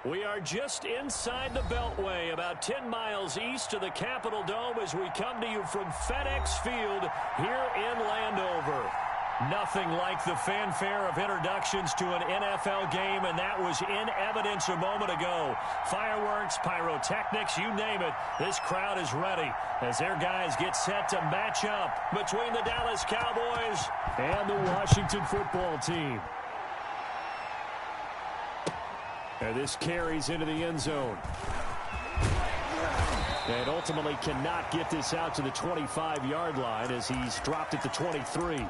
We are just inside the Beltway, about 10 miles east of the Capitol Dome as we come to you from FedEx Field here in Landover. Nothing like the fanfare of introductions to an NFL game, and that was in evidence a moment ago. Fireworks, pyrotechnics, you name it. This crowd is ready as their guys get set to match up between the Dallas Cowboys and the Washington football team. And this carries into the end zone. And ultimately cannot get this out to the 25-yard line as he's dropped at the 23.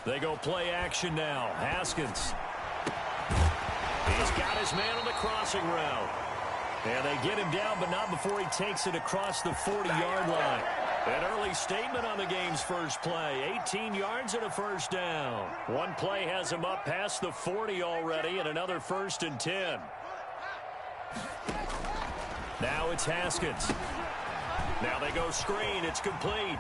They go play action now. Haskins. He's got his man on the crossing route. And they get him down, but not before he takes it across the 40-yard line. An early statement on the game's first play. 18 yards and a first down. One play has him up past the 40 already, and another 1st and 10. Now it's Haskins. Now they go screen. It's complete.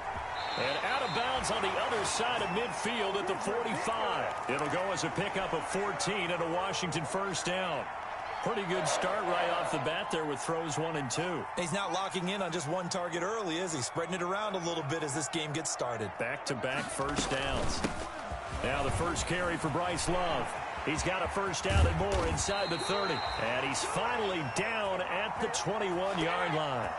And out of bounds on the other side of midfield at the 45. It'll go as a pickup of 14 and a Washington first down. Pretty good start right off the bat there with throws 1 and 2. He's not locking in on just one target early, is he? Spreading it around a little bit as this game gets started. Back-to-back first downs. Now the first carry for Bryce Love. He's got a first down and more inside the 30. And he's finally down at the 21-yard line.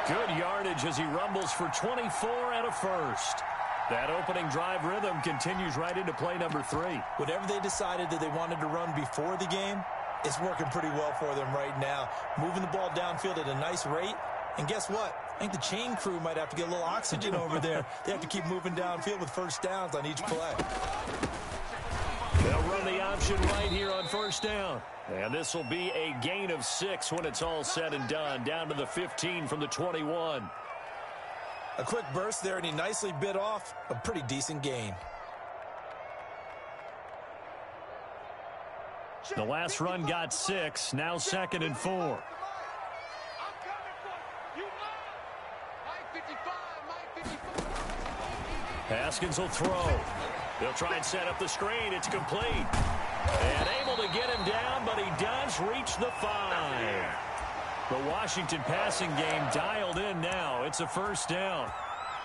Good yardage as he rumbles for 24 and a first. That opening drive rhythm continues right into play number 3. Whatever they decided that they wanted to run before the game, it's working pretty well for them right now. Moving the ball downfield at a nice rate. And guess what? I think the chain crew might have to get a little oxygen over there. They have to keep moving downfield with first downs on each play. They'll run the option right here on first down. And this will be a gain of 6 when it's all said and done. Down to the 15 from the 21. A quick burst there, and he nicely bit off a pretty decent gain. The last run got 6. Now 2nd and 4. Haskins will throw. They'll try and set up the screen. It's complete. And able to get him down, but he does reach the 5. The Washington passing game dialed in now. It's a first down.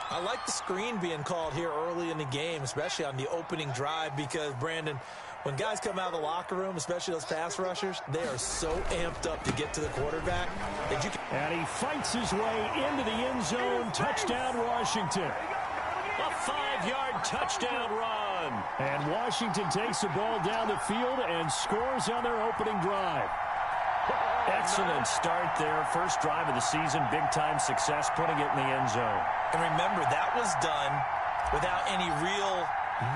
I like the screen being called here early in the game, especially on the opening drive, because, Brandon, when guys come out of the locker room, especially those pass rushers, they are so amped up to get to the quarterback that you can... And he fights his way into the end zone. Touchdown, Washington. A 5-yard touchdown run. And Washington takes the ball down the field and scores on their opening drive. Excellent start there. First drive of the season. Big-time success putting it in the end zone. And remember, that was done without any real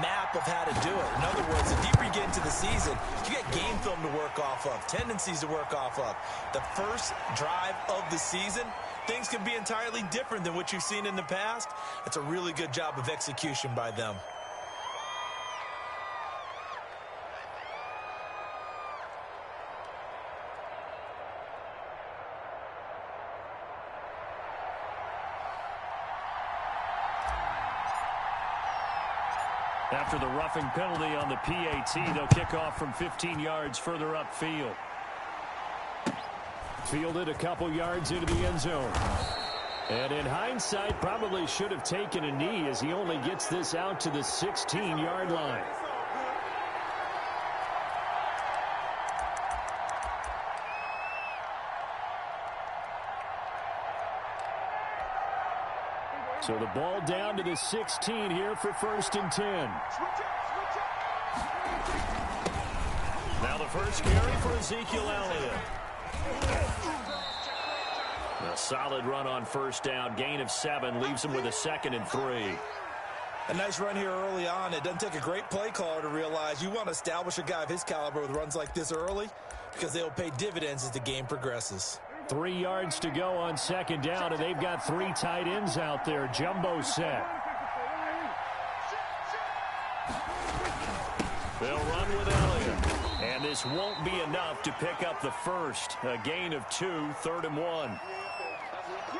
map of how to do it. In other words, the deeper you get into the season, you get game film to work off of, tendencies to work off of. The first drive of the season, things can be entirely different than what you've seen in the past. It's a really good job of execution by them. After the roughing penalty on the PAT, they'll kick off from 15 yards further upfield. Fielded a couple yards into the end zone. And in hindsight, probably should have taken a knee as he only gets this out to the 16-yard line. So the ball down to the 16 here for 1st and 10. Now the first carry for Ezekiel Elliott. A solid run on first down. Gain of 7 leaves him with a 2nd and 3. A nice run here early on. It doesn't take a great play caller to realize you want to establish a guy of his caliber with runs like this early because they'll pay dividends as the game progresses. 3 yards to go on 2nd down, and they've got 3 tight ends out there. Jumbo set. They'll run with Elliott. And this won't be enough to pick up the first. A gain of 2, 3rd and 1.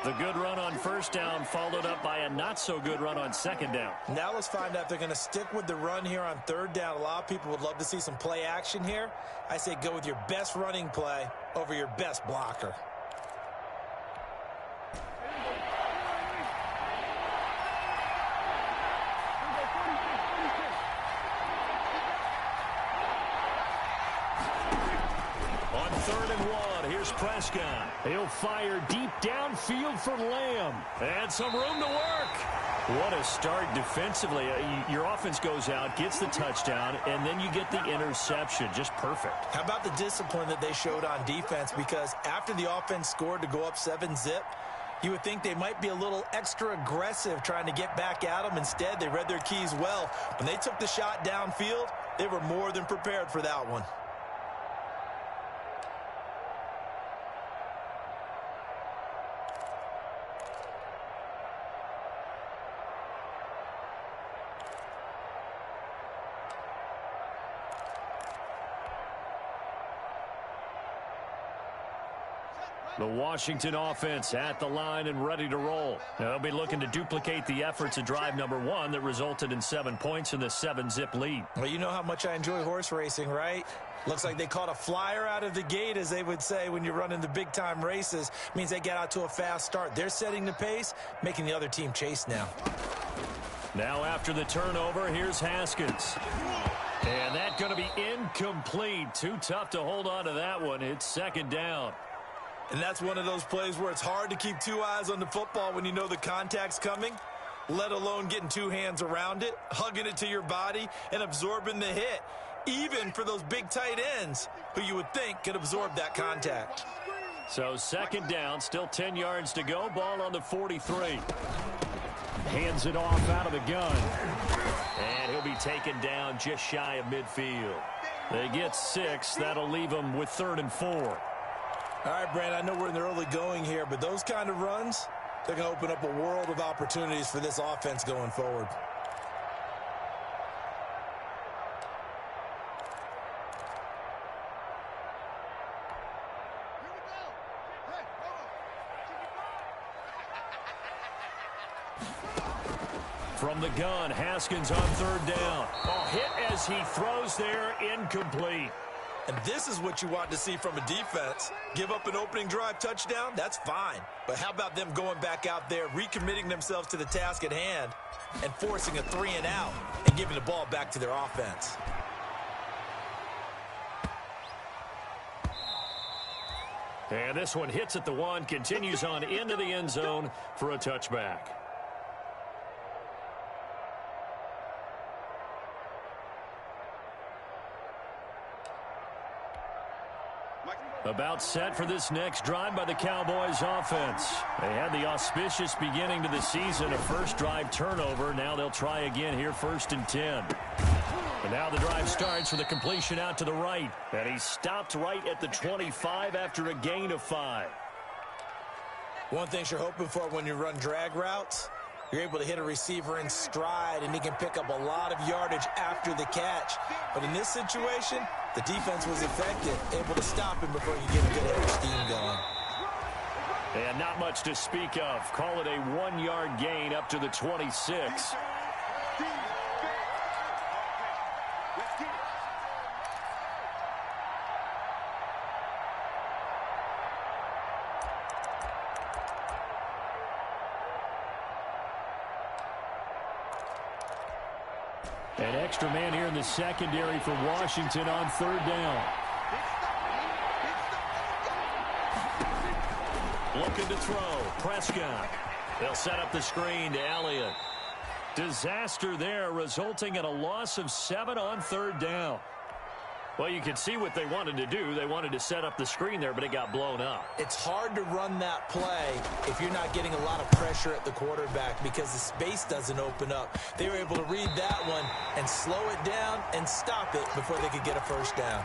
The good run on first down followed up by a not-so-good run on second down. Now let's find out if they're going to stick with the run here on 3rd down. A lot of people would love to see some play action here. I say go with your best running play over your best blocker. On 3rd and 1, here's Prescott. He'll fire deep downfield for Lamb. And some room to work. What a start defensively. Your offense goes out, gets the touchdown, and then you get the interception. Just perfect. How about the discipline that they showed on defense? Because after the offense scored to go up 7-zip, you would think they might be a little extra aggressive trying to get back at them. Instead, they read their keys well. When they took the shot downfield, they were more than prepared for that one. The Washington offense at the line and ready to roll. They'll be looking to duplicate the efforts of drive number 1 that resulted in 7 points in the 7-zip lead. Well, you know how much I enjoy horse racing, right? Looks like they caught a flyer out of the gate, as they would say when you're running the big-time races. Means they get out to a fast start. They're setting the pace, making the other team chase now. Now after the turnover, here's Haskins. And that's going to be incomplete. Too tough to hold on to that one. It's 2nd down. And that's one of those plays where it's hard to keep 2 eyes on the football when you know the contact's coming, let alone getting 2 hands around it, hugging it to your body, and absorbing the hit, even for those big tight ends who you would think could absorb that contact. So 2nd down, still 10 yards to go, ball on the 43. Hands it off out of the gun. And he'll be taken down just shy of midfield. They get 6. That'll leave them with 3rd and 4. All right, Brand, I know we're in the early going here, but those kind of runs, they're going to open up a world of opportunities for this offense going forward. From the gun, Haskins on 3rd down. Oh, hit as he throws there, incomplete. And this is what you want to see from a defense. Give up an opening drive touchdown, that's fine. But how about them going back out there, recommitting themselves to the task at hand, and forcing a 3-and-out and giving the ball back to their offense. And this one hits at the 1, continues on into the end zone for a touchback. About set for this next drive by the Cowboys offense. They had the auspicious beginning to the season, a first drive turnover. Now they'll try again here, 1st and 10. And now the drive starts with a completion out to the right. And he stopped right at the 25 after a gain of 5. One thing you're hoping for when you run drag routes, you're able to hit a receiver in stride, and he can pick up a lot of yardage after the catch. But in this situation, the defense was effective, able to stop him before you get a good head of steam going. And not much to speak of. Call it a 1-yard gain up to the 26. An extra man here in the secondary for Washington on 3rd down. Looking to throw. Prescott. They'll set up the screen to Elliott. Disaster there, resulting in a loss of 7 on 3rd down. Well, you can see what they wanted to do. They wanted to set up the screen there, but it got blown up. It's hard to run that play if you're not getting a lot of pressure at the quarterback because the space doesn't open up. They were able to read that one and slow it down and stop it before they could get a first down.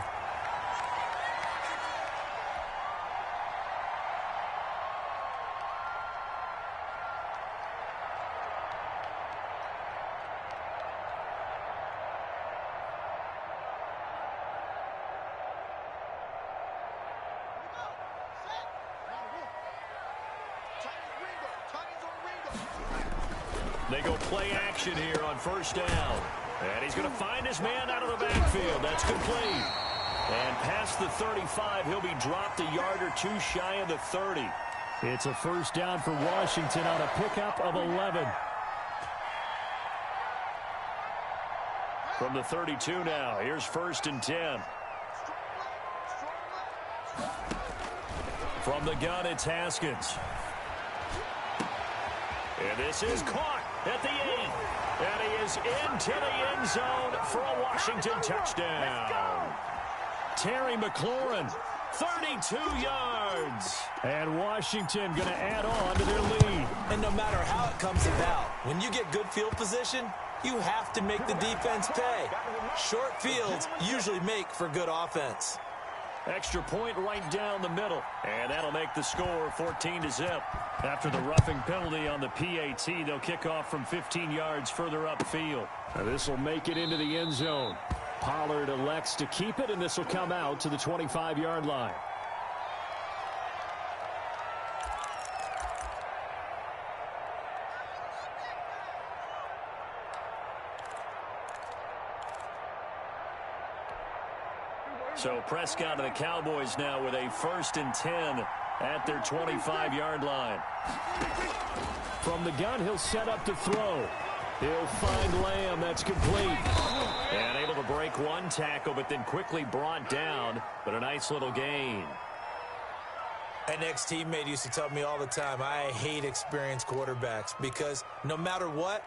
They go play action here on first down. And he's going to find his man out of the backfield. That's complete. And past the 35, he'll be dropped a yard or two shy of the 30. It's a first down for Washington on a pickup of 11. From the 32 now, here's first and 10. From the gun, it's Haskins. And this is caught at the 8. And he is into the end zone for a Washington touchdown. Terry McLaurin, 32 yards. And Washington going to add on to their lead. And no matter how it comes about, when you get good field position, you have to make the defense pay. Short fields usually make for good offense. Extra point right down the middle. And that'll make the score 14-0. After the roughing penalty on the PAT, they'll kick off from 15 yards further upfield. Now this will make it into the end zone. Pollard elects to keep it, and this will come out to the 25-yard line. So Prescott and the Cowboys now with a first and 10 at their 25-yard line. From the gun, he'll set up to throw. He'll find Lamb. That's complete. And able to break one tackle, but then quickly brought down. But a nice little gain. An ex-teammate used to tell me all the time, I hate experienced quarterbacks because no matter what,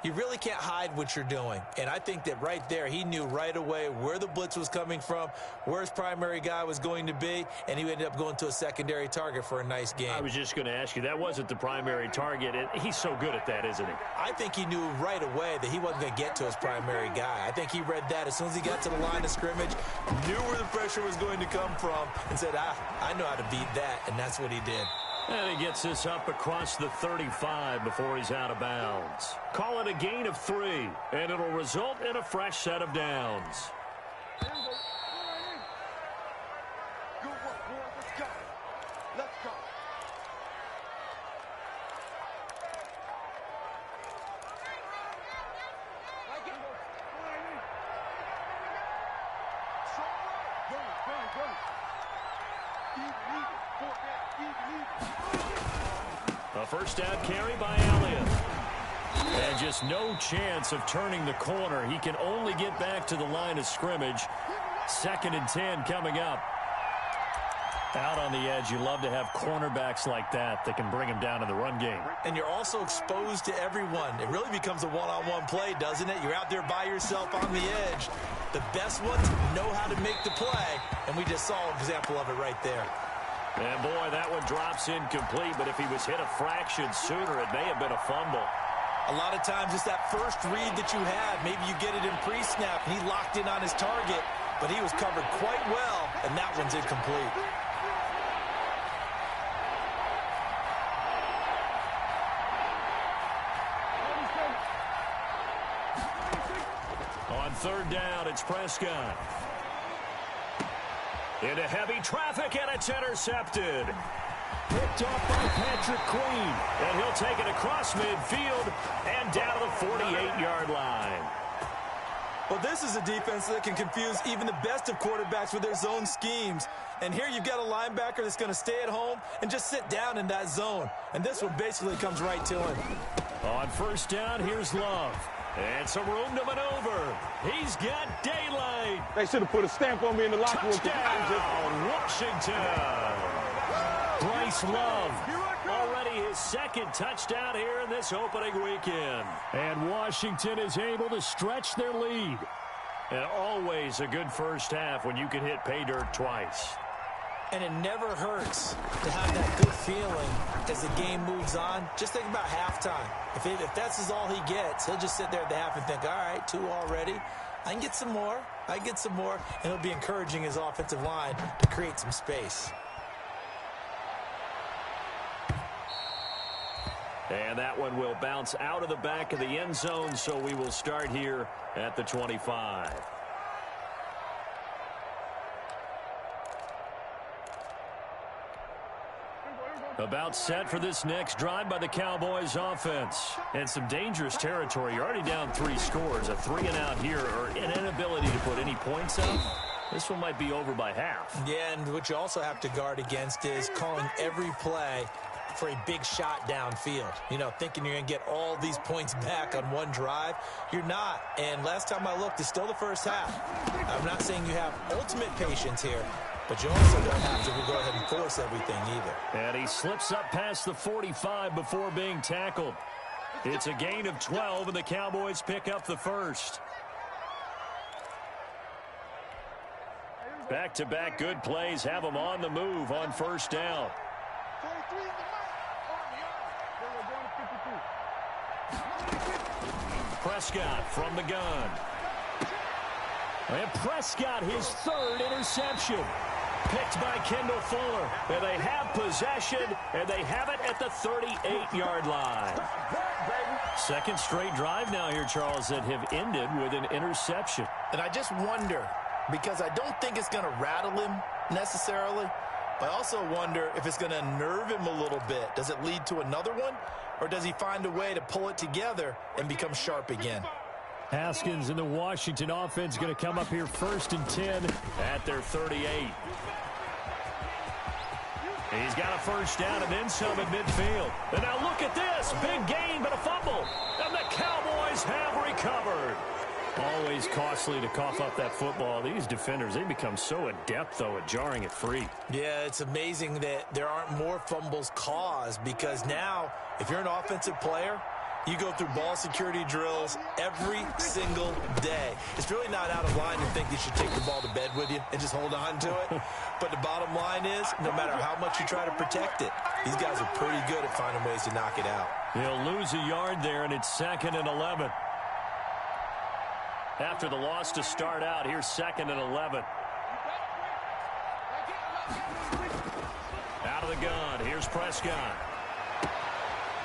you really can't hide what you're doing. And I think that right there, he knew right away where the blitz was coming from, where his primary guy was going to be, and he ended up going to a secondary target for a nice game. I was just going to ask you, that wasn't the primary target. He's so good at that, isn't he? I think he knew right away that he wasn't going to get to his primary guy. I think he read that as soon as he got to the line of scrimmage, knew where the pressure was going to come from, and said, I know how to beat that, and that's what he did. And he gets this up across the 35 before he's out of bounds. Call it a gain of 3, and it'll result in a fresh set of downs. A first down carry by Elliott. And just no chance of turning the corner. He can only get back to the line of scrimmage. 2nd and 10 coming up. Out on the edge, you love to have cornerbacks like that can bring him down in the run game. And you're also exposed to everyone. It really becomes a one-on-one play, doesn't it? You're out there by yourself on the edge. The best ones know how to make the play, and we just saw an example of it right there. And boy, that one drops incomplete, but if he was hit a fraction sooner, it may have been a fumble. A lot of times it's that first read that you have. Maybe you get it in pre-snap, and he locked in on his target, but he was covered quite well, and that one's incomplete. On 3rd down, it's Prescott. Into heavy traffic, and it's intercepted. Picked off by Patrick Queen. And he'll take it across midfield and down to the 48-yard line. Well, this is a defense that can confuse even the best of quarterbacks with their zone schemes. And here you've got a linebacker that's going to stay at home and just sit down in that zone. And this one basically comes right to him. On first down, here's Love. And some room to maneuver. He's got daylight. They should have put a stamp on me in the locker room. Touchdown, Washington. Bryce Love, already his 2nd touchdown here in this opening weekend. And Washington is able to stretch their lead. And always a good first half when you can hit pay dirt twice. And it never hurts to have that good feeling as the game moves on. Just think about halftime. If that's all he gets, he'll just sit there at the half and think, all right, 2 already. I can get some more. I can get some more. And he'll be encouraging his offensive line to create some space. And that one will bounce out of the back of the end zone, so we will start here at the 25. About set for this next drive by the Cowboys offense. And some dangerous territory. You're already down 3 scores. A 3-and-out here or an inability to put any points up. This one might be over by half. Yeah, and what you also have to guard against is calling every play for a big shot downfield. You know, thinking you're going to get all these points back on one drive. You're not. And last time I looked, it's still the first half. I'm not saying you have ultimate patience here, but you also don't have to go ahead and force everything either. And he slips up past the 45 before being tackled. It's a gain of 12, and the Cowboys pick up the first. Back-to-back good plays have them on the move on first down. Prescott from the gun. And Prescott, his 3rd interception. Picked by Kendall Fuller. And they have possession, and they have it at the 38-yard line. Second straight drive now here, Charles, that have ended with an interception. And I just wonder, because I don't think it's going to rattle him necessarily, but I also wonder if it's going to nerve him a little bit. Does it lead to another one, or does he find a way to pull it together and become sharp again? Haskins and the Washington offense going to come up here 1st and 10 at their 38. He's got a first down and then some at midfield. And now look at this. Big gain, but a fumble. And the Cowboys have recovered. Always costly to cough up that football. These defenders, they become so adept, though, at jarring it free. Yeah, it's amazing that there aren't more fumbles caused, because now, if you're an offensive player, you go through ball security drills every single day. It's really not out of line to think you should take the ball to bed with you and just hold on to it. But the bottom line is, no matter how much you try to protect it, these guys are pretty good at finding ways to knock it out. He'll lose a yard there, and it's 2nd and 11. After the loss to start out, here's 2nd and 11. Out of the gun, here's Prescott.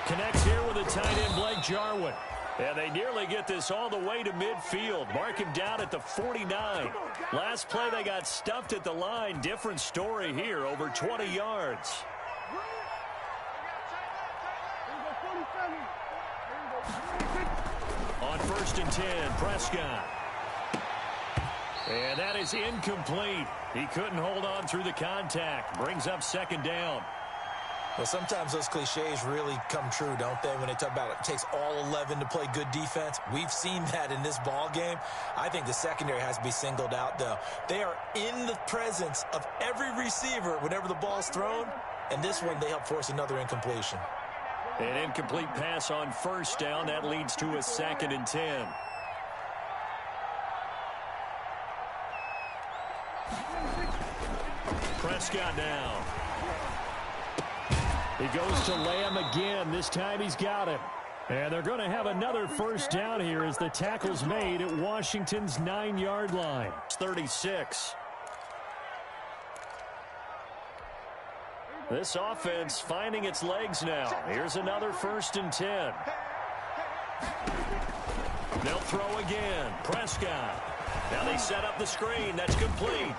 Connects here with a tight end, Blake Jarwin. And they nearly get this all the way to midfield. Mark him down at the 49. Last play, they got stuffed at the line. Different story here, over 20 yards. On 1st and 10, Prescott. And that is incomplete. He couldn't hold on through the contact. Brings up 2nd down. Well, sometimes those cliches really come true, don't they, when they talk about it takes all 11 to play good defense. We've seen that in this ball game. I think the secondary has to be singled out, though. They are in the presence of every receiver whenever the ball's thrown, and this one they help force another incompletion. An incomplete pass on 1st down. That leads to a 2nd and 10. Prescott now. He goes to Lamb again. This time he's got it. And they're going to have another first down here as the tackle's made at Washington's 9-yard line. It's 36. This offense finding its legs now. Here's another 1st and 10. They'll throw again. Prescott. Now they set up the screen. That's complete.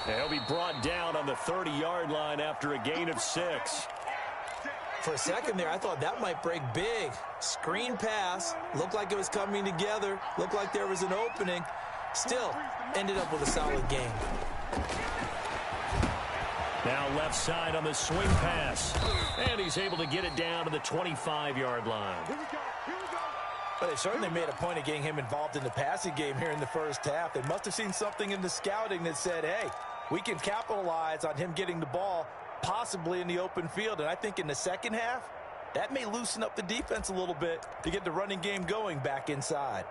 And he'll be brought down on the 30-yard line after a gain of 6. For a second there, I thought that might break big. Screen pass. Looked like it was coming together. Looked like there was an opening. Still, ended up with a solid game. Now left side on the swing pass. And he's able to get it down to the 25-yard line. But they certainly made a point of getting him involved in the passing game here in the first half. They must have seen something in the scouting that said, hey, we can capitalize on him getting the ball possibly in the open field. And I think in the second half, that may loosen up the defense a little bit to get the running game going back inside.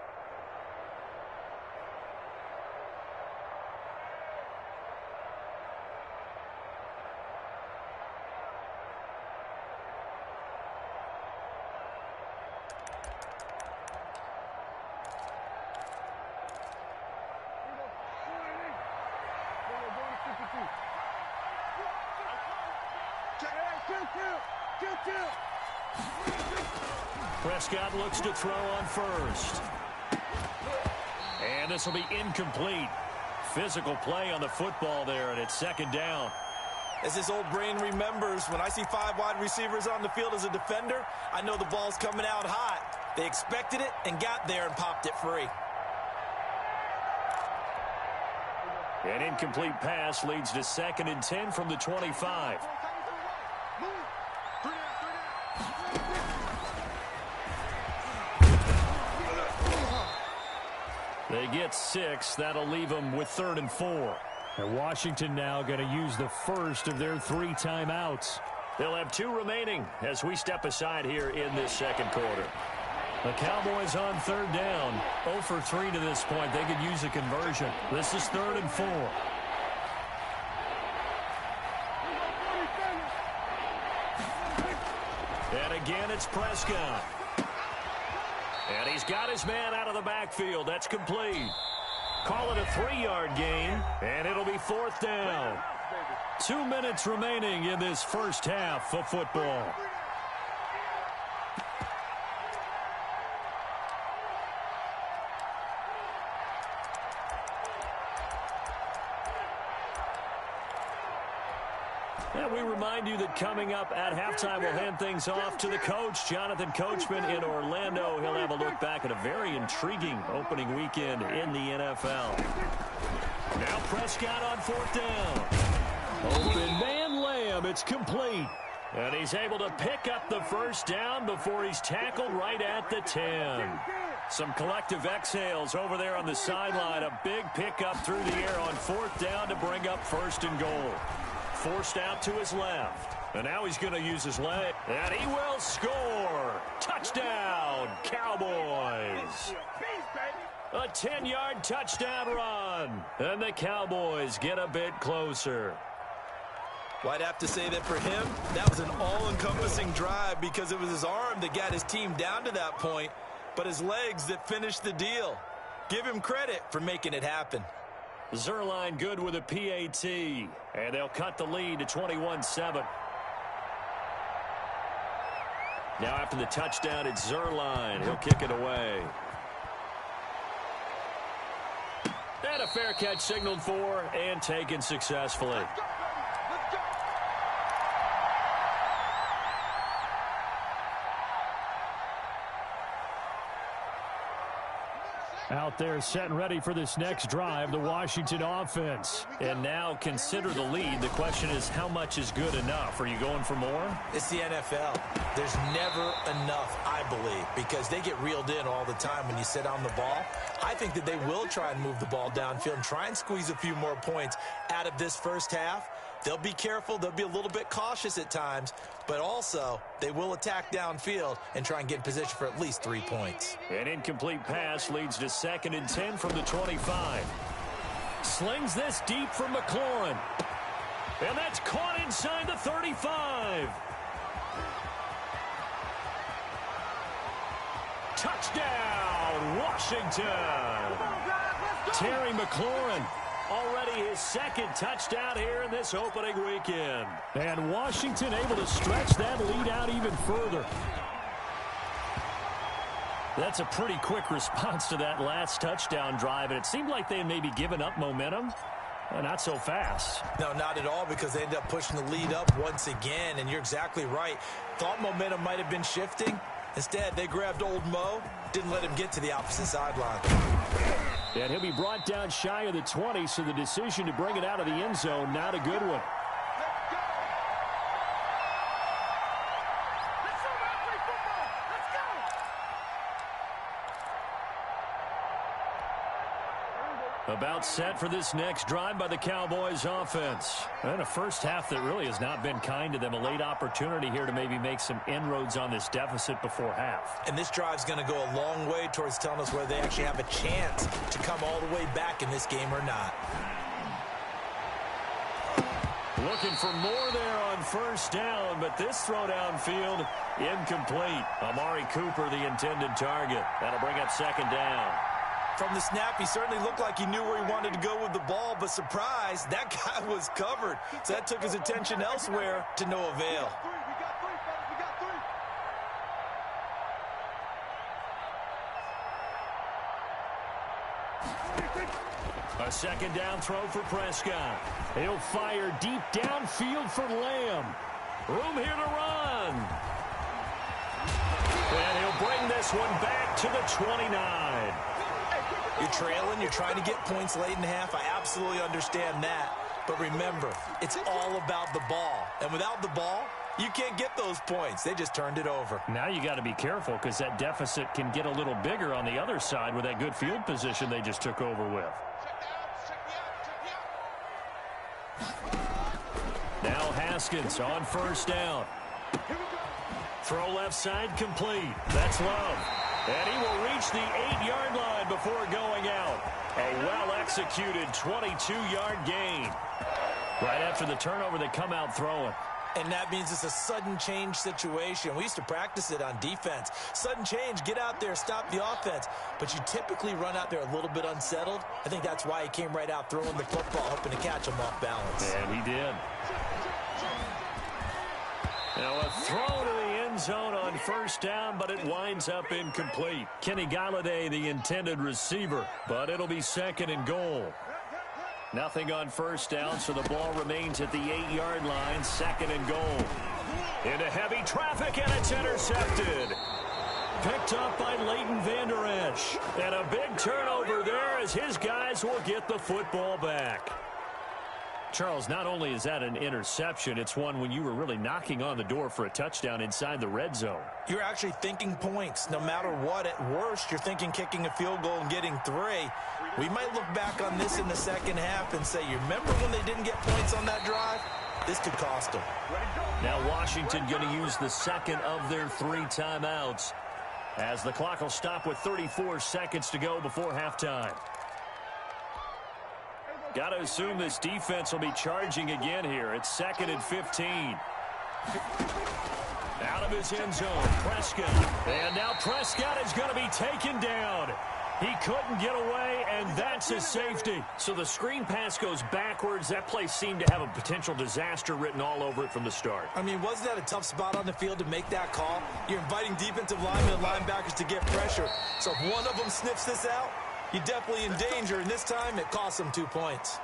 Prescott looks to throw on 1st. And this will be incomplete. Physical play on the football there, and it's 2nd down. As his old brain remembers, when I see 5 wide receivers on the field as a defender, I know the ball's coming out hot. They expected it and got there and popped it free. An incomplete pass leads to 2nd and 10 from the 25. They get 6. That'll leave them with 3rd and 4. And Washington now going to use the first of their 3 timeouts. They'll have 2 remaining as we step aside here in this second quarter. The Cowboys on 3rd down. 0 for 3 to this point. They could use a conversion. This is 3rd and 4. And again, it's Prescott. And he's got his man out of the backfield. That's complete. Call it a 3-yard gain, and it'll be 4th down. 2 minutes remaining in this first half of football. And we remind you that coming up at halftime, we'll hand things off to the coach, Jonathan Coachman in Orlando. He'll have a look back at a very intriguing opening weekend in the NFL. Now Prescott on 4th down. Open man Lamb. It's complete. And he's able to pick up the first down before he's tackled right at the 10. Some collective exhales over there on the sideline. A big pickup through the air on 4th down to bring up 1st and goal. Forced out to his left. And now he's going to use his leg. And he will score. Touchdown, Cowboys. A 10-yard touchdown run. And the Cowboys get a bit closer. Well, I'd have to say that for him, that was an all-encompassing drive because it was his arm that got his team down to that point, but his legs that finished the deal. Give him credit for making it happen. Zuerlein good with a PAT, and they'll cut the lead to 21-7. Now after the touchdown, it's Zuerlein. He'll kick it away. And a fair catch signaled for and taken successfully. Out there set and ready for this next drive, the Washington offense. And now consider the lead. The question is, how much is good enough? Are you going for more? It's the NFL. There's never enough, I believe, because they get reeled in all the time when you sit on the ball. I think that they will try and move the ball downfield and try and squeeze a few more points out of this first half. They'll be careful. They'll be a little bit cautious at times, but also they will attack downfield and try and get in position for at least 3 points. An incomplete pass leads to 2nd and 10 from the 25. Slings this deep from McLaurin. And that's caught inside the 35. Touchdown, Washington. Terry McLaurin. Already his 2nd touchdown here in this opening weekend. And Washington able to stretch that lead out even further. That's a pretty quick response to that last touchdown drive, and it seemed like they had maybe given up momentum. Not so fast. No, not at all, because they ended up pushing the lead up once again, and you're exactly right. Thought momentum might have been shifting. Instead, they grabbed old Mo, didn't let him get to the opposite sideline. And he'll be brought down shy of the 20, so the decision to bring it out of the end zone, not a good one. About set for this next drive by the Cowboys offense. And a first half that really has not been kind to them. A late opportunity here to maybe make some inroads on this deficit before half. And this drive's going to go a long way towards telling us whether they actually have a chance to come all the way back in this game or not. Looking for more there on first down, but this throw downfield incomplete. Amari Cooper, the intended target. That'll bring up 2nd down. From the snap, he certainly looked like he knew where he wanted to go with the ball, but surprise, that guy was covered. So that took his attention elsewhere to no avail. A second down throw for Prescott. He'll fire deep downfield for Lamb. Room here to run. And he'll bring this one back to the 29. You're trailing. You're trying to get points late in the half. I absolutely understand that. But remember, it's all about the ball. And without the ball, you can't get those points. They just turned it over. Now you got to be careful because that deficit can get a little bigger on the other side with that good field position they just took over with. Now Haskins on first down. Throw left side complete. That's Love. And he will reach the 8-yard line before going out. A well-executed 22-yard gain. Right after the turnover, they come out throwing. And that means it's a sudden change situation. We used to practice it on defense. Sudden change, get out there, stop the offense. But you typically run out there a little bit unsettled. I think that's why he came right out throwing the football, hoping to catch him off balance. And he did. Now a throw to the end zone on first down, but it winds up incomplete. Kenny Golladay, the intended receiver, but it'll be second and goal. Nothing on first down, so the ball remains at the 8-yard line, second and goal. Into heavy traffic, and it's intercepted. Picked up by Leighton Vander Esch. And a big turnover there as his guys will get the football back. Charles, not only is that an interception, it's one when you were really knocking on the door for a touchdown inside the red zone. You're actually thinking points. No matter what, at worst, you're thinking kicking a field goal and getting 3. We might look back on this in the second half and say, you remember when they didn't get points on that drive? This could cost them. Now Washington going to use the second of their 3 timeouts as the clock will stop with 34 seconds to go before halftime. Got to assume this defense will be charging again here. It's second and 15. Out of his end zone, Prescott. And now Prescott is going to be taken down. He couldn't get away, and that's his safety. So the screen pass goes backwards. That play seemed to have a potential disaster written all over it from the start. I mean, wasn't that a tough spot on the field to make that call? You're inviting defensive linemen and linebackers to get pressure. So if one of them sniffs this out, you're definitely in danger, and this time it costs them 2 points.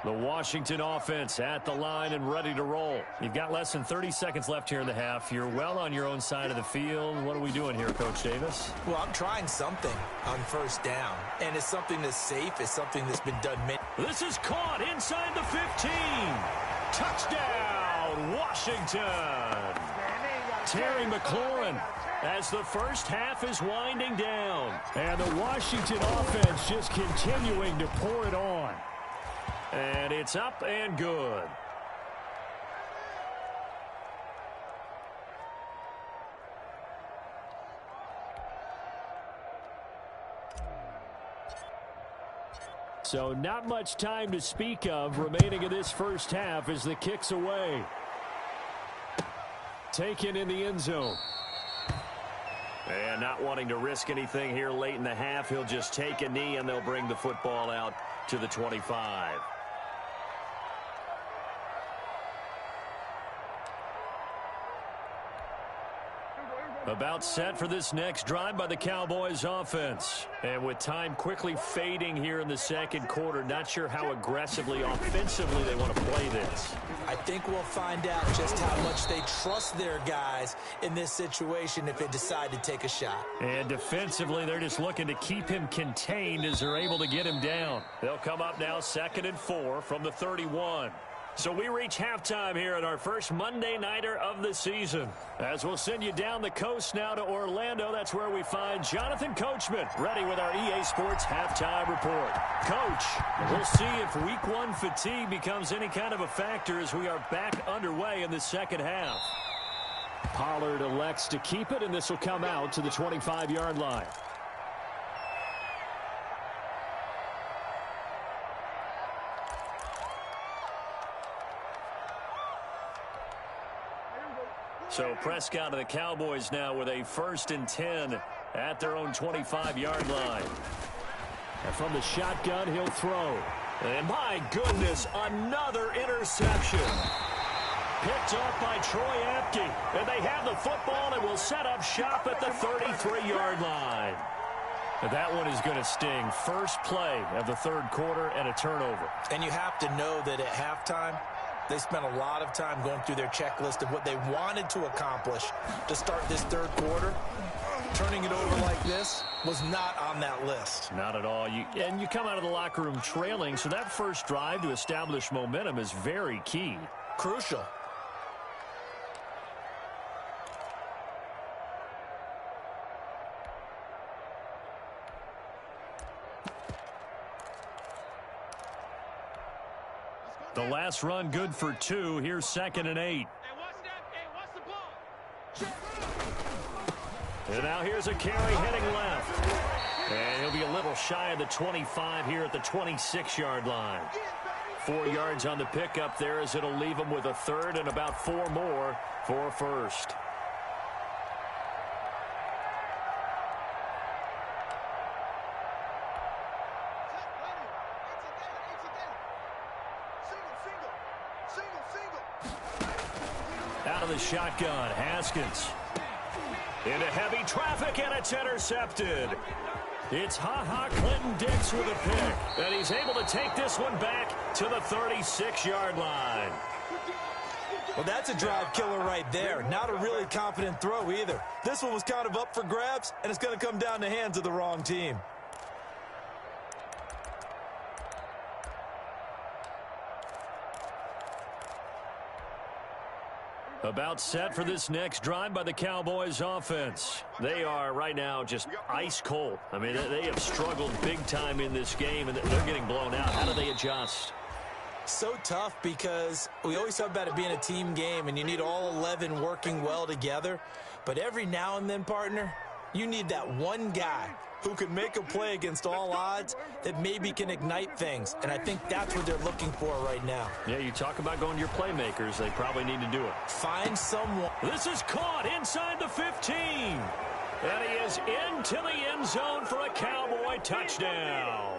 The Washington offense at the line and ready to roll. You've got less than 30 seconds left here in the half. You're well on your own side of the field. What are we doing here, Coach Davis? Well, I'm trying something on first down, and it's something that's safe. It's something that's been done many. This is caught inside the 15. Touchdown, Washington. Terry McLaurin as the first half is winding down. And the Washington offense just continuing to pour it on. And it's up and good. So not much time to speak of remaining in this first half as the kick's away. Taken in the end zone. And not wanting to risk anything here late in the half, he'll just take a knee and they'll bring the football out to the 25. About set for this next drive by the Cowboys offense. And with time quickly fading here in the second quarter, not sure how aggressively, offensively they want to play this. I think we'll find out just how much they trust their guys in this situation if they decide to take a shot. And defensively, they're just looking to keep him contained as they're able to get him down. They'll come up now 2nd and 4 from the 31. So we reach halftime here at our first Monday Nighter of the season. As we'll send you down the coast now to Orlando, that's where we find Jonathan Coachman ready with our EA Sports Halftime Report. Coach, we'll see if Week 1 fatigue becomes any kind of a factor as we are back underway in the second half. Pollard elects to keep it, and this will come out to the 25-yard line. So Prescott of the Cowboys now with a 1st and 10 at their own 25-yard line. And from the shotgun, he'll throw. And my goodness, another interception. Picked up by Troy Apke. And they have the football and will set up shop at the 33-yard line. And that one is going to sting. First play of the third quarter and a turnover. And you have to know that at halftime, they spent a lot of time going through their checklist of what they wanted to accomplish to start this third quarter. Turning it over like this was not on that list. Not at all. And you come out of the locker room trailing, so that first drive to establish momentum is very key. Crucial. The last run good for 2. Here's 2nd and 8. And now here's a carry heading left. And he'll be a little shy of the 25 here at the 26-yard line. 4 yards on the pickup there as it'll leave him with a third and about 4 more for a first. Out of the shotgun, Haskins. Into heavy traffic, and it's intercepted. It's Clinton-Dix with a pick. And he's able to take this one back to the 36-yard line. Well, that's a drive killer right there. Not a really confident throw either. This one was kind of up for grabs, and it's going to come down the hands of the wrong team. About set for this next drive by the Cowboys offense. They are right now just ice cold. I mean, they have struggled big time in this game, and they're getting blown out. How do they adjust? So tough because we always talk about it being a team game, and you need all 11 working well together. But every now and then, partner, you need that one guy who can make a play against all odds that maybe can ignite things. And I think that's what they're looking for right now. Yeah, you talk about going to your playmakers. They probably need to do it. Find someone. This is caught inside the 15. And he is into the end zone for a Cowboy touchdown.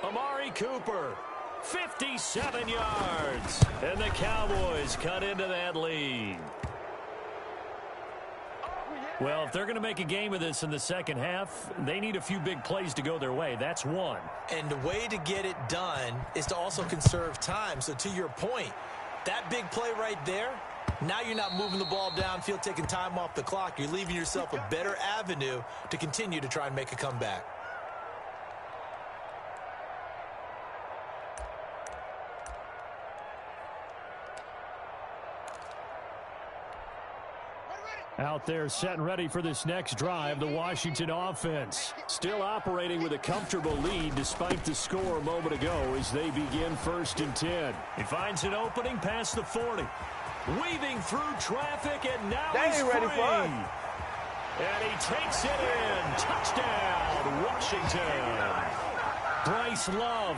Amari Cooper, 57 yards. And the Cowboys cut into that lead. Well, if they're going to make a game of this in the second half, they need a few big plays to go their way. That's one. And the way to get it done is to also conserve time. So to your point, that big play right there, now you're not moving the ball downfield, taking time off the clock. You're leaving yourself a better avenue to continue to try and make a comeback. Out there set and ready for this next drive, the Washington offense. Still operating with a comfortable lead despite the score a moment ago as they begin 1st and 10. He finds an opening past the 40. Weaving through traffic, and now he's free. Ready for us. And he takes it in. Touchdown, Washington. Bryce Love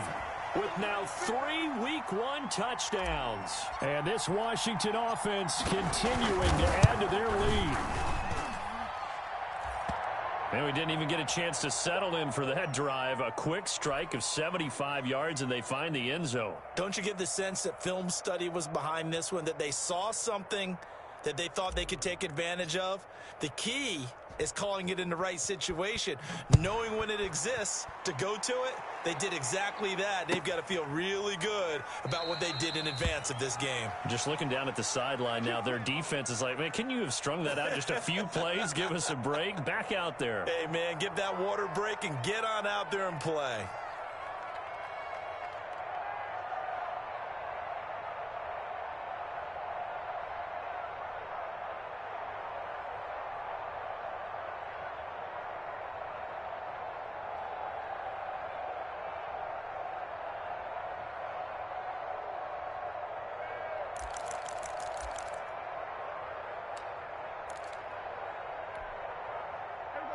with now 3 Week 1 touchdowns. And this Washington offense continuing to add to their lead. And we didn't even get a chance to settle in for that drive. A quick strike of 75 yards, and they find the end zone. Don't you get the sense that film study was behind this one, that they saw something that they thought they could take advantage of? The key is calling it in the right situation, knowing when it exists to go to it. They did exactly that. They've got to feel really good about what they did in advance of this game. Just looking down at the sideline now, their defense is like, man, can you have strung that out just a few plays? Give us a break. Back out there. Hey, man, give that water break and get on out there and play.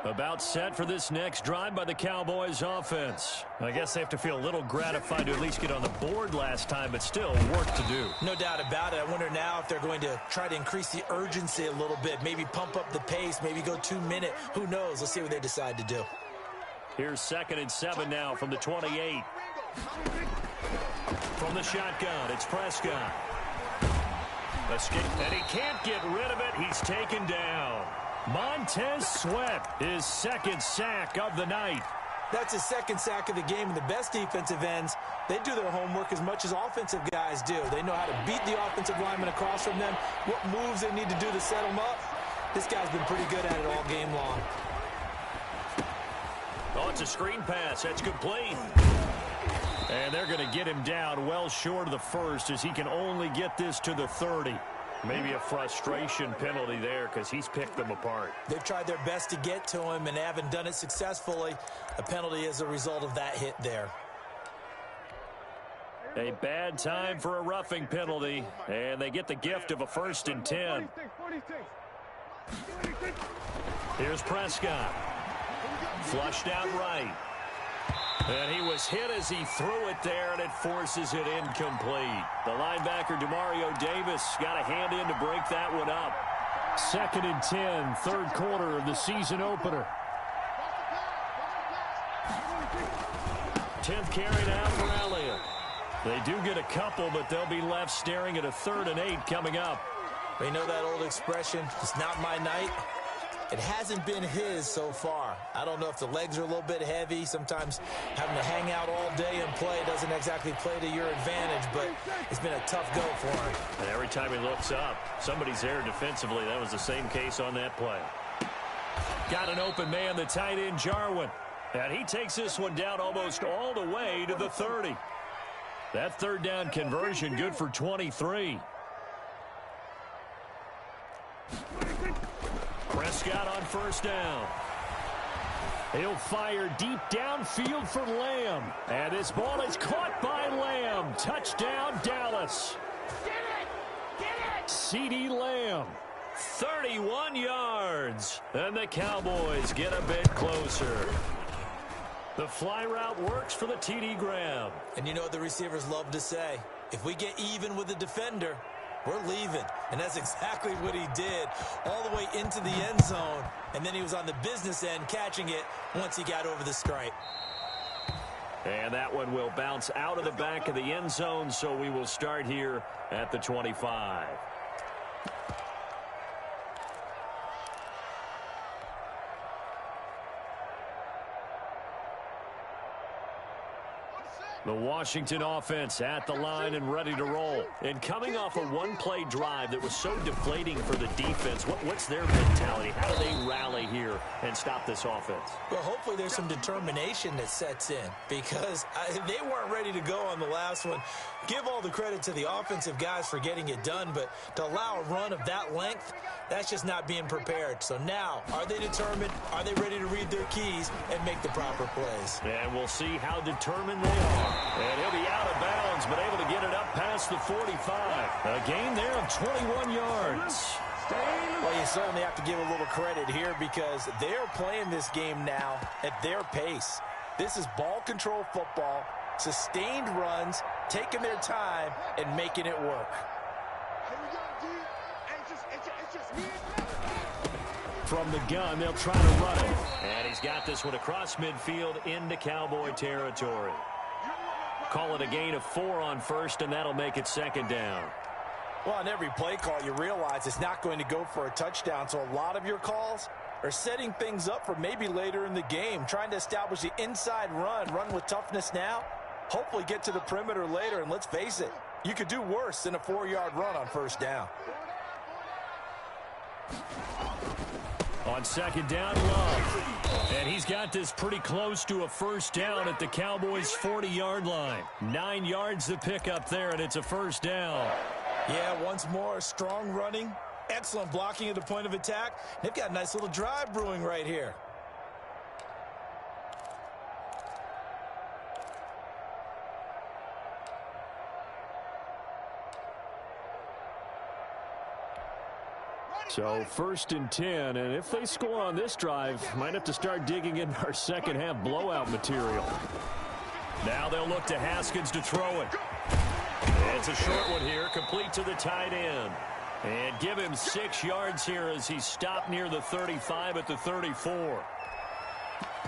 About set for this next drive by the Cowboys offense. I guess they have to feel a little gratified to at least get on the board last time, but still work to do. No doubt about it. I wonder now if they're going to try to increase the urgency a little bit, maybe pump up the pace, maybe go 2 minute. Who knows? Let's see what they decide to do. Here's 2nd and 7 now from the 28. From the shotgun, it's Prescott. Escape, and he can't get rid of it. He's taken down. Montez Sweat, his 2nd sack of the night. That's his 2nd sack of the game, and the best defensive ends, they do their homework as much as offensive guys do. They know how to beat the offensive lineman across from them, what moves they need to do to set them up. This guy's been pretty good at it all game long. Oh, it's a screen pass. That's complete. And they're going to get him down well short of the first as he can only get this to the 30. Maybe a frustration penalty there because he's picked them apart. They've tried their best to get to him and haven't done it successfully. A penalty is a result of that hit there. A bad time for a roughing penalty, and they get the gift of a 1st and 10. Here's Prescott. Flushed out right. And he was hit as he threw it there, and it forces it incomplete. The linebacker, Demario Davis, got a hand in to break that one up. 2nd and 10, 3rd quarter of the season opener. 10th carry now for Elliott. They do get a couple, but they'll be left staring at a 3rd and 8 coming up. We know that old expression, it's not my night. It hasn't been his so far. I don't know if the legs are a little bit heavy. Sometimes having to hang out all day and play doesn't exactly play to your advantage, but it's been a tough go for him. And every time he looks up, somebody's there defensively. That was the same case on that play. Got an open man, the tight end, Jarwin. And he takes this one down almost all the way to the 30. That 3rd down conversion good for 23. Prescott on 1st down. He'll fire deep downfield for Lamb. And this ball is caught by Lamb. Touchdown, Dallas. CeeDee Lamb. 31 yards. And the Cowboys get a bit closer. The fly route works for the TD Graham. And you know what the receivers love to say? If we get even with the defender, we're leaving. And that's exactly what he did all the way into the end zone. And then he was on the business end catching it once he got over the stripe. And that one will bounce out of the back of the end zone, so we will start here at the 25. The Washington offense at the line and ready to roll. And coming off a one-play drive that was so deflating for the defense, what's their mentality? How do they rally here and stop this offense? Well, hopefully there's some determination that sets in because they weren't ready to go on the last one. Give all the credit to the offensive guys for getting it done, but to allow a run of that length, that's just not being prepared. So now, are they determined? Are they ready to read their keys and make the proper plays? And we'll see how determined they are. And he'll be out of bounds, but able to get it up past the 45. A gain there of 21 yards. Well, you certainly have to give a little credit here because they're playing this game now at their pace. This is ball control football, sustained runs, taking their time, and making it work. From the gun, they'll try to run it. And he's got this one across midfield into Cowboy territory. Call it a gain of 4 on 1st, and that'll make it 2nd down. Well, on every play call, you realize it's not going to go for a touchdown, so a lot of your calls are setting things up for maybe later in the game, trying to establish the inside run with toughness now, hopefully get to the perimeter later, and let's face it, you could do worse than a 4-yard run on 1st down. On 2nd down, Love. And he's got this pretty close to a 1st down at the Cowboys' 40-yard line. 9 yards to pick up there, and it's a 1st down. Yeah, once more, strong running, excellent blocking at the point of attack. They've got a nice little drive brewing right here. So 1st and 10, and if they score on this drive, might have to start digging in our second half blowout material. Now they'll look to Haskins to throw it. It's a short one here, complete to the tight end. And give him 6 yards here as he stopped near the 35 at the 34.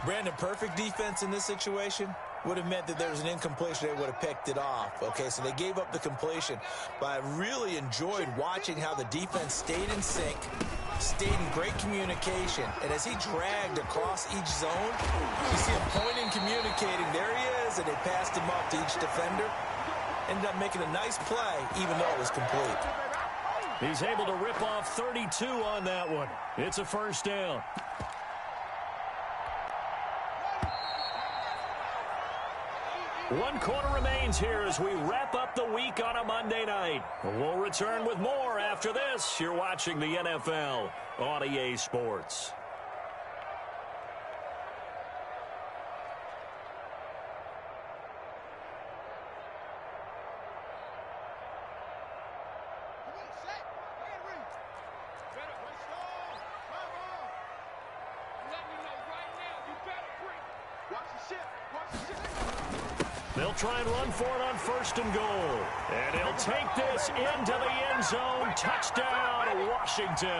Brandon, perfect defense in this situation would have meant that there was an incompletion. They would have picked it off. Okay, so they gave up the completion. But I really enjoyed watching how the defense stayed in sync, stayed in great communication. And as he dragged across each zone, you see him pointing, communicating. There he is, and they passed him off to each defender. Ended up making a nice play, even though it was complete. He's able to rip off 32 on that one. It's a first down. One quarter remains here as we wrap up the week on a Monday night. We'll return with more after this. You're watching the NFL on EA Sports. They'll try and run for it on first and goal. And he'll take this into the end zone. Touchdown, Washington.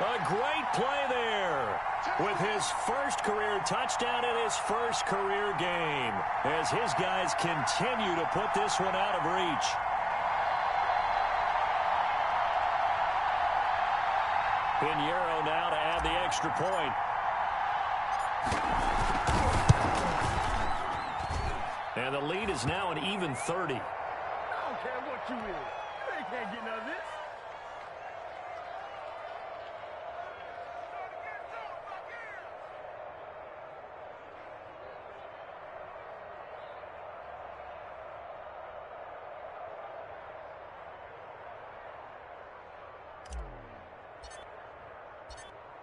A great play there with his first career touchdown in his first career game as his guys continue to put this one out of reach. Pinheiro now to add the extra point. And the lead is now an even 30. I don't care what you is. They can't get none of this.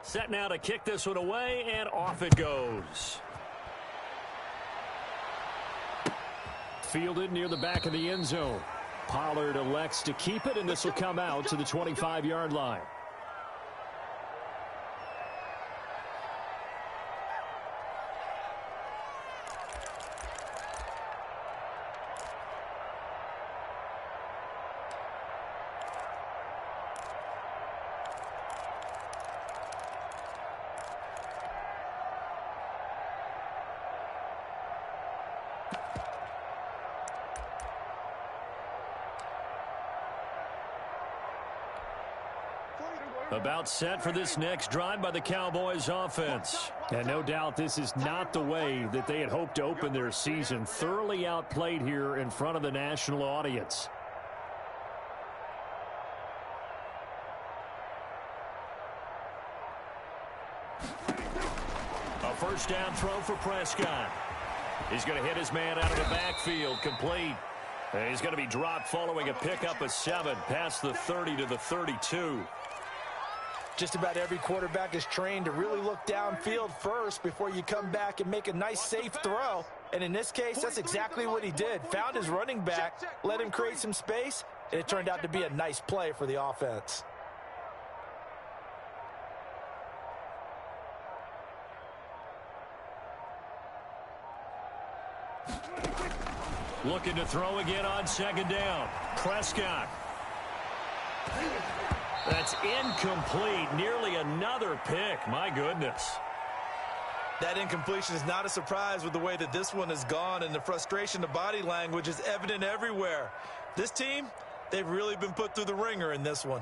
Set now to kick this one away, and off it goes. Fielded near the back of the end zone. Pollard elects to keep it, and this will come out to the 25-yard line. About set for this next drive by the Cowboys offense. And no doubt this is not the way that they had hoped to open their season. Thoroughly outplayed here in front of the national audience. A first down throw for Prescott. He's going to hit his man out of the backfield, complete. And he's going to be dropped following a pickup of 7 past the 30 to the 32. Just about every quarterback is trained to really look downfield first before you come back and make a nice, safe throw. And in this case, that's exactly what he did. Found his running back, let him create some space, and it turned out to be a nice play for the offense. Looking to throw again on second down. Prescott. That's incomplete. Nearly another pick. My goodness. That incompletion is not a surprise with the way that this one has gone, and the frustration, the body language is evident everywhere. This team, they've really been put through the ringer in this one.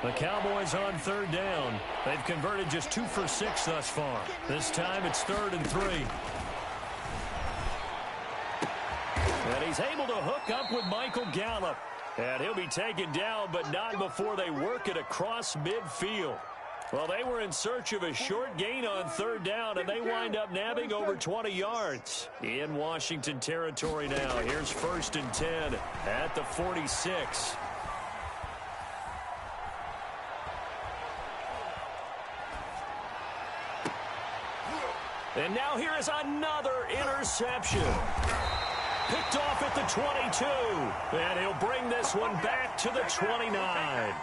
The Cowboys on third down. They've converted just 2 for 6 thus far. This time it's 3rd and 3. And he's able to hook up with Michael Gallup. And he'll be taken down, but not before they work it across midfield. Well, they were in search of a short gain on third down, and they wind up nabbing over 20 yards. In Washington territory now. Here's 1st and 10 at the 46. And now here is another interception. Picked off at the 22. And he'll bring this one back to the 29.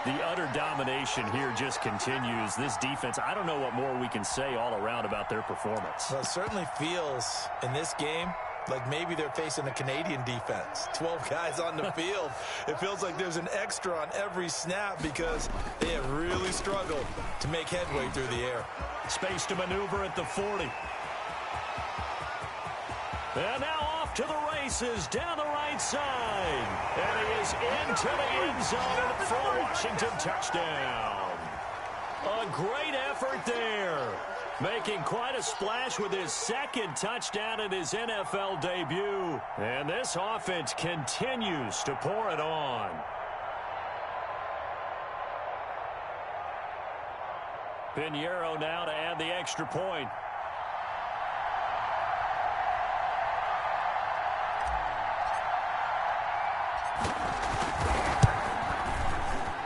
The utter domination here just continues. This defense, I don't know what more we can say all around about their performance. Well, it certainly feels in this game like maybe they're facing a Canadian defense. 12 guys on the field. It feels like there's an extra on every snap because they have really struggled to make headway through the air. Space to maneuver at the 40. And now off to the races down the right side. And he is into the end zone for a Washington touchdown. A great effort there. Making quite a splash with his second touchdown in his NFL debut. And this offense continues to pour it on. Pinheiro now to add the extra point.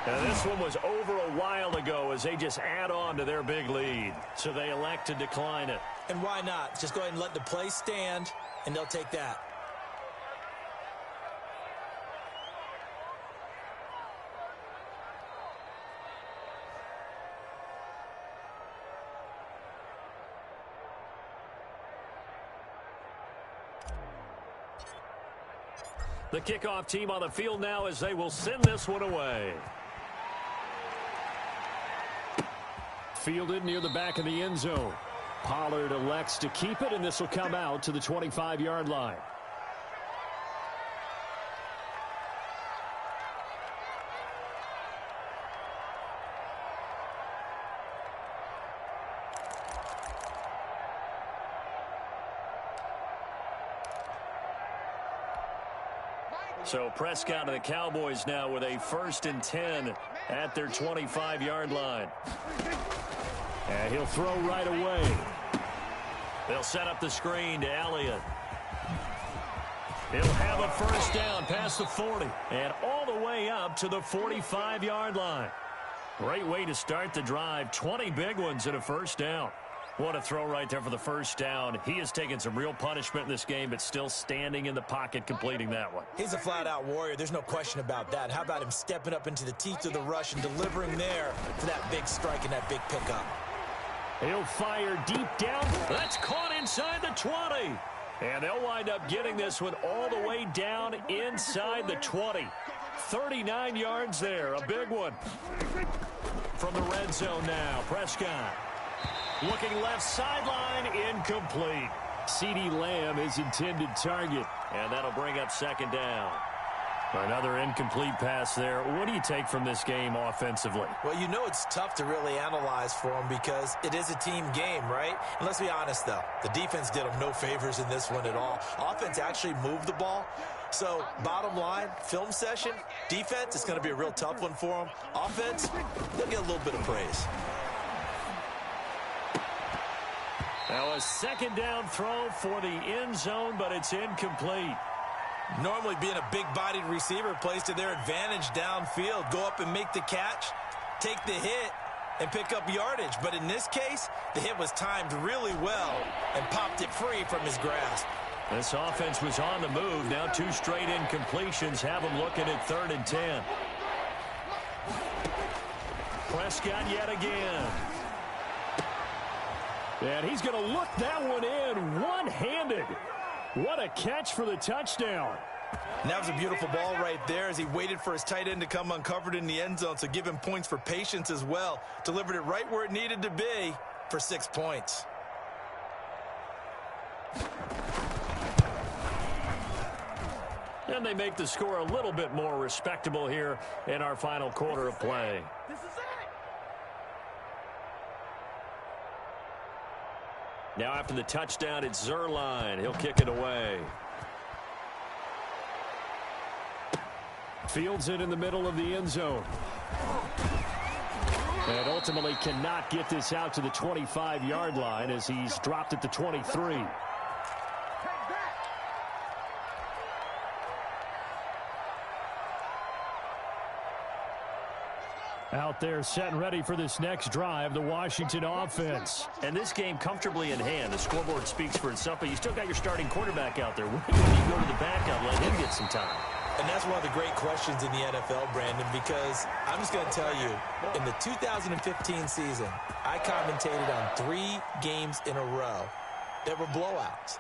And this one was over a while ago as they just add on to their big lead. So they elect to decline it. And why not? Just go ahead and let the play stand, and they'll take that. The kickoff team on the field now as they will send this one away. Fielded near the back of the end zone. Pollard elects to keep it, and this will come out to the 25-yard line. So Prescott and the Cowboys now with a 1st and 10 at their 25-yard line. And he'll throw right away. They'll set up the screen to Elliott. He'll have a 1st down past the 40 and all the way up to the 45-yard line. Great way to start the drive. 20 big ones and a 1st down. What a throw right there for the 1st down. He has taken some real punishment in this game, but still standing in the pocket completing that one. He's a flat-out warrior. There's no question about that. How about him stepping up into the teeth of the rush and delivering there for that big strike and that big pickup? He'll fire deep down. That's caught inside the 20. And they'll wind up getting this one all the way down inside the 20. 39 yards there. A big one. From the red zone now, Prescott. Looking left sideline, incomplete. CeeDee Lamb is intended target, and that'll bring up 2nd down. Another incomplete pass there. What do you take from this game offensively? Well, you know it's tough to really analyze for them because it is a team game, right? And let's be honest, though. The defense did them no favors in this one at all. Offense actually moved the ball. So, bottom line, film session, defense, it's going to be a real tough one for them. Offense, they'll get a little bit of praise. Now a 2nd down throw for the end zone, but it's incomplete. Normally being a big-bodied receiver plays to their advantage downfield. Go up and make the catch, take the hit, and pick up yardage. But in this case, the hit was timed really well and popped it free from his grasp. This offense was on the move. Now 2 straight incompletions have them looking at 3rd and 10. Prescott yet again. And he's going to look that one in one-handed. What a catch for the touchdown. And that was a beautiful ball right there as he waited for his tight end to come uncovered in the end zone, so give him points for patience as well. Delivered it right where it needed to be for 6 points. And they make the score a little bit more respectable here in our final quarter of play. This is it. Now after the touchdown, it's Zuerlein. He'll kick it away. Fields it in the middle of the end zone. And ultimately cannot get this out to the 25-yard line as he's dropped at the 23. Out there set and ready for this next drive, the Washington offense. And this game comfortably in hand. The scoreboard speaks for itself, but you still got your starting quarterback out there. When do you go to the backup, let him get some time? And that's one of the great questions in the NFL, Brandon, because I'm just going to tell you, in the 2015 season, I commentated on 3 games in a row that were blowouts.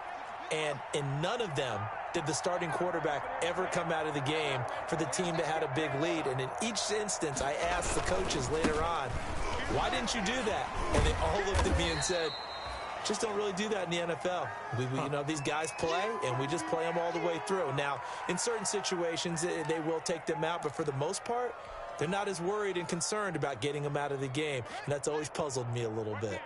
And in none of them did the starting quarterback ever come out of the game for the team that had a big lead. And in each instance, I asked the coaches later on, why didn't you do that? And they all looked at me and said, just don't really do that in the NFL. You know, these guys play, and we just play them all the way through. Now, in certain situations, they will take them out, but for the most part, they're not as worried and concerned about getting them out of the game, and that's always puzzled me a little bit.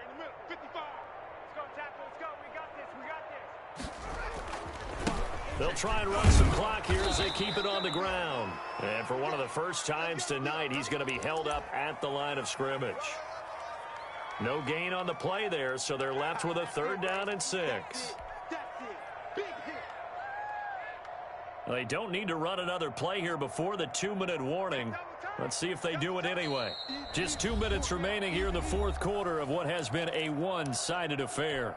They'll try and run some clock here as they keep it on the ground. And for one of the first times tonight, he's going to be held up at the line of scrimmage. No gain on the play there, so they're left with a 3rd down and 6. They don't need to run another play here before the 2-minute warning. Let's see if they do it anyway. Just 2 minutes remaining here in the 4th quarter of what has been a one-sided affair.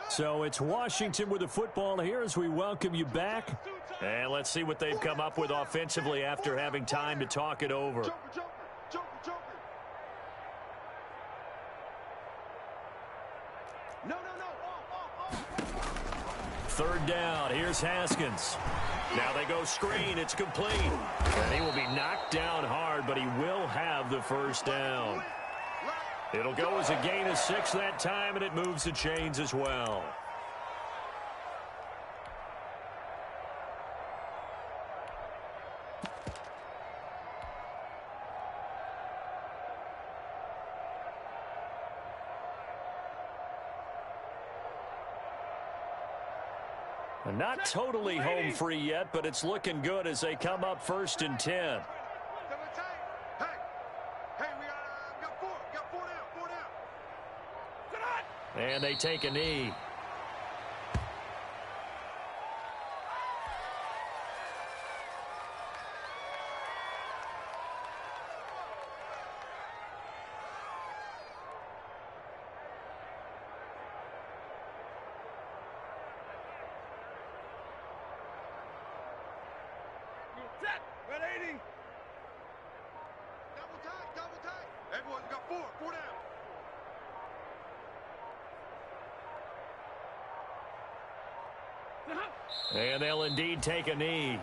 So it's Washington with the football here as we welcome you back. And let's see what they've come up with offensively after having time to talk it over. Third down. Here's Haskins. Now they go screen. It's complete. And he will be knocked down hard, but he will have the first down. It'll go as a gain of 6 that time, and it moves the chains as well. Not totally home free yet, but it's looking good as they come up 1st and 10. And they take a knee. And they'll indeed take a knee.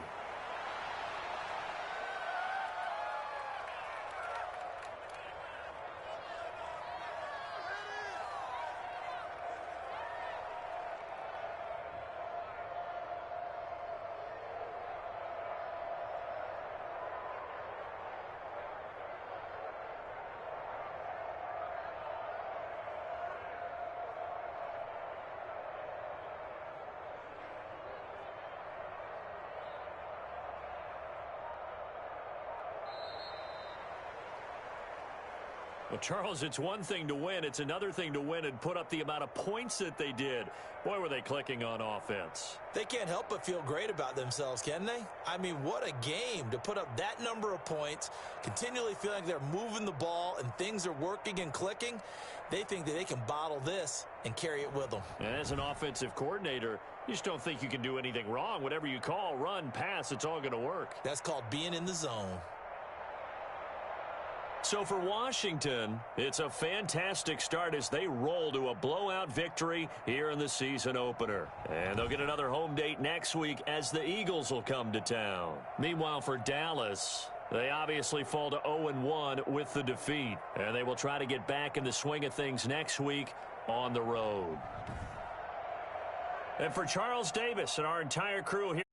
Well, Charles, it's one thing to win. It's another thing to win and put up the amount of points that they did. Boy, were they clicking on offense. They can't help but feel great about themselves, can they? I mean, what a game to put up that number of points, continually feel like they're moving the ball and things are working and clicking. They think that they can bottle this and carry it with them. And as an offensive coordinator, you just don't think you can do anything wrong. Whatever you call, run, pass, it's all going to work. That's called being in the zone. So for Washington, it's a fantastic start as they roll to a blowout victory here in the season opener. And they'll get another home date next week as the Eagles will come to town. Meanwhile, for Dallas, they obviously fall to 0-1 with the defeat. And they will try to get back in the swing of things next week on the road. And for Charles Davis and our entire crew here,